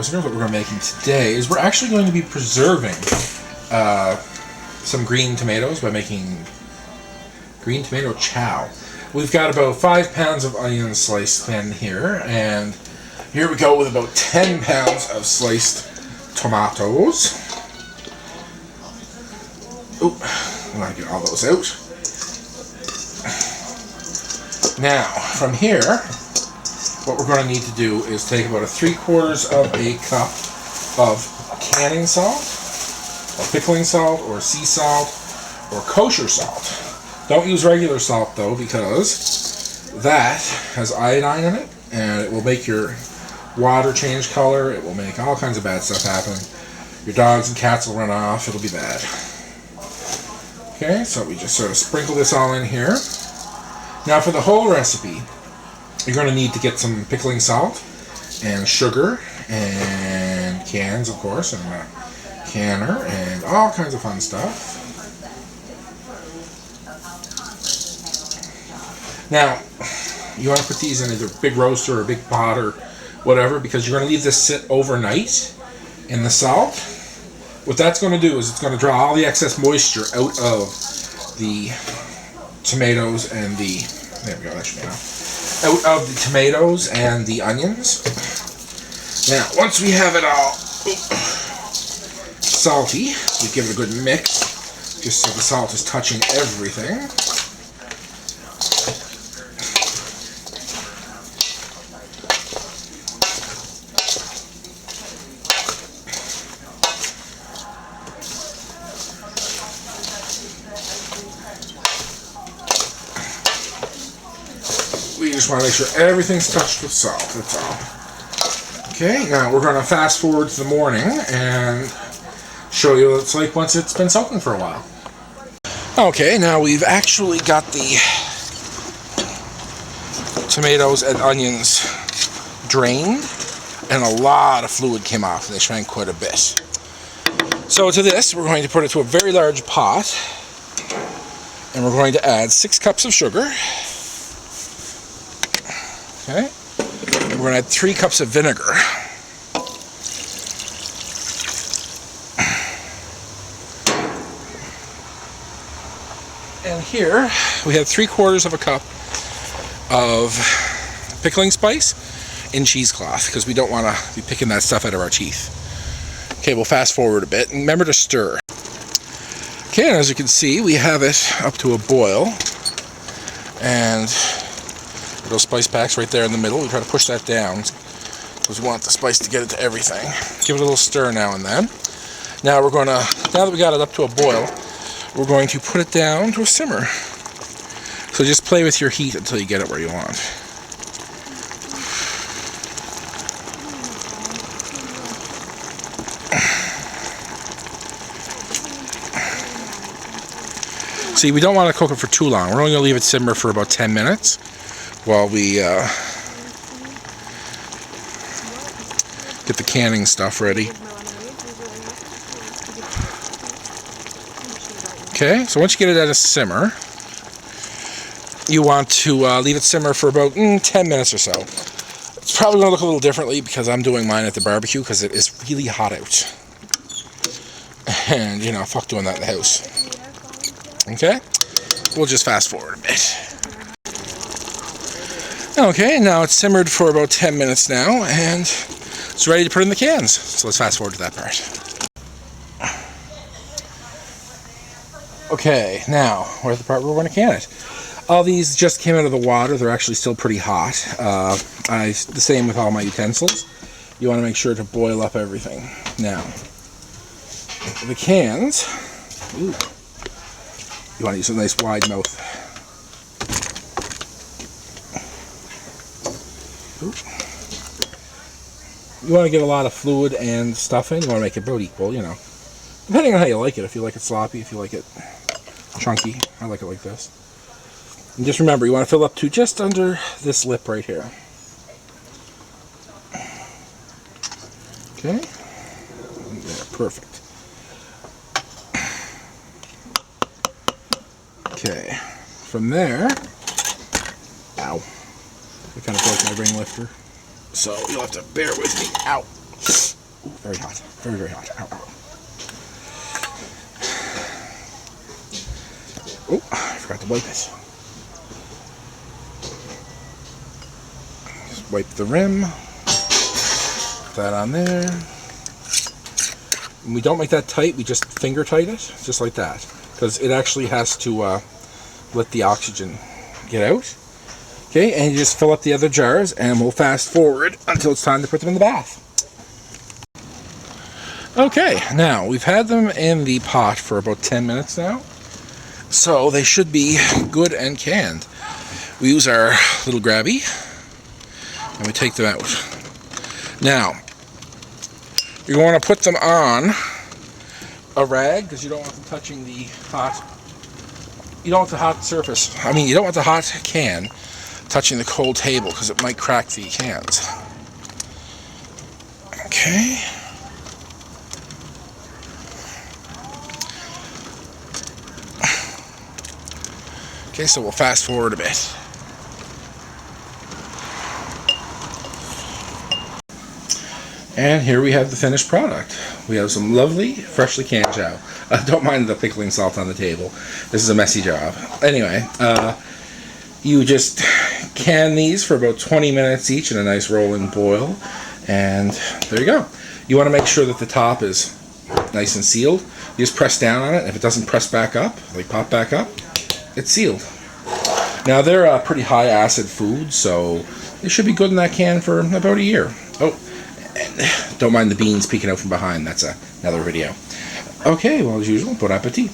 Listeners, what we're going to be making today is we're actually going to be preserving some green tomatoes by making green tomato chow. We've got about 5 pounds of onions sliced thin here, and here we go with about 10 pounds of sliced tomatoes. Oh, I want to get all those out. Now, from here, what we're going to need to do is take about 3/4 of a cup of canning salt, or pickling salt, or sea salt, or kosher salt. Don't use regular salt though, because that has iodine in it, and it will make your water change color. It will make all kinds of bad stuff happen. Your dogs and cats will run off. It'll be bad. Okay, so we just sort of sprinkle this all in here. Now for the whole recipe, you're going to need to get some pickling salt and sugar and cans, of course, and a canner and all kinds of fun stuff. Now, you want to put these in either a big roaster or a big pot or whatever, because you're going to leave this sit overnight in the salt. What that's going to do is it's going to draw all the excess moisture out of the tomatoes and the, there we go, that should be enough, out of the tomatoes and the onions. Now, once we have it all salty, we give it a good mix, just so the salt is touching everything. We just want to make sure everything's touched with salt, that's all. Okay, now we're going to fast forward to the morning and show you what it's like once it's been soaking for a while. Okay, now we've actually got the tomatoes and onions drained, and a lot of fluid came off, and they shrank quite a bit. So to this, we're going to put it to a very large pot, and we're going to add 6 cups of sugar. Okay, and we're going to add 3 cups of vinegar. And here we have 3/4 of a cup of pickling spice in cheesecloth, because we don't want to be picking that stuff out of our teeth. Okay, we'll fast forward a bit, and remember to stir. Okay, and as you can see, we have it up to a boil, and those spice packs right there in the middle, we try to push that down because we want the spice to get into everything. Give it a little stir now and then. Now we're going to, now that we got it up to a boil, we're going to put it down to a simmer. So just play with your heat until you get it where you want. See, we don't want to cook it for too long. We're only going to leave it simmer for about 10 minutes. While we get the canning stuff ready. Okay, so once you get it at a simmer, you want to leave it simmer for about 10 minutes or so. It's probably going to look a little differently because I'm doing mine at the barbecue because it is really hot out. And, you know, fuck doing that in the house. Okay, we'll just fast forward a bit. Okay, now it's simmered for about 10 minutes now, and it's ready to put in the cans. So let's fast forward to that part. Okay, now we're at the part where we're going to can it. All these just came out of the water. They're actually still pretty hot. The same with all my utensils. You want to make sure to boil up everything. Now, the cans, ooh, you want to use a nice wide mouth. You want to get a lot of fluid and stuff in. You want to make it about equal, you know. Depending on how you like it. If you like it sloppy, if you like it chunky. I like it like this. And just remember, you want to fill up to just under this lip right here. Okay. There, perfect. Okay. From there, ow. I kind of broke my ring lifter. So you'll have to bear with me. Ow. Ooh, very hot. Very, very hot. Ow, ow. Oh, I forgot to wipe it. Just wipe the rim. Put that on there. And we don't make that tight, we just finger tight it, just like that. Because it actually has to let the oxygen get out. Okay, and you just fill up the other jars, and we'll fast forward until it's time to put them in the bath. Okay, now we've had them in the pot for about 10 minutes now. So they should be good and canned. We use our little grabby, and we take them out. Now, you're going to put them on a rag, because you don't want them touching the hot, you don't want the hot surface, you don't want the hot can touching the cold table, because it might crack the cans. Okay. Okay, so we'll fast forward a bit. And here we have the finished product. We have some lovely, freshly canned chow. Don't mind the pickling salt on the table. This is a messy job. Anyway, you just can these for about 20 minutes each in a nice rolling boil. And there you go. You want to make sure that the top is nice and sealed. You just press down on it. If it doesn't press back up, like pop back up, it's sealed. Now they're a pretty high acid food, so they should be good in that can for about a year. Oh, and don't mind the beans peeking out from behind. That's another video. Okay, well, as usual, bon appetit.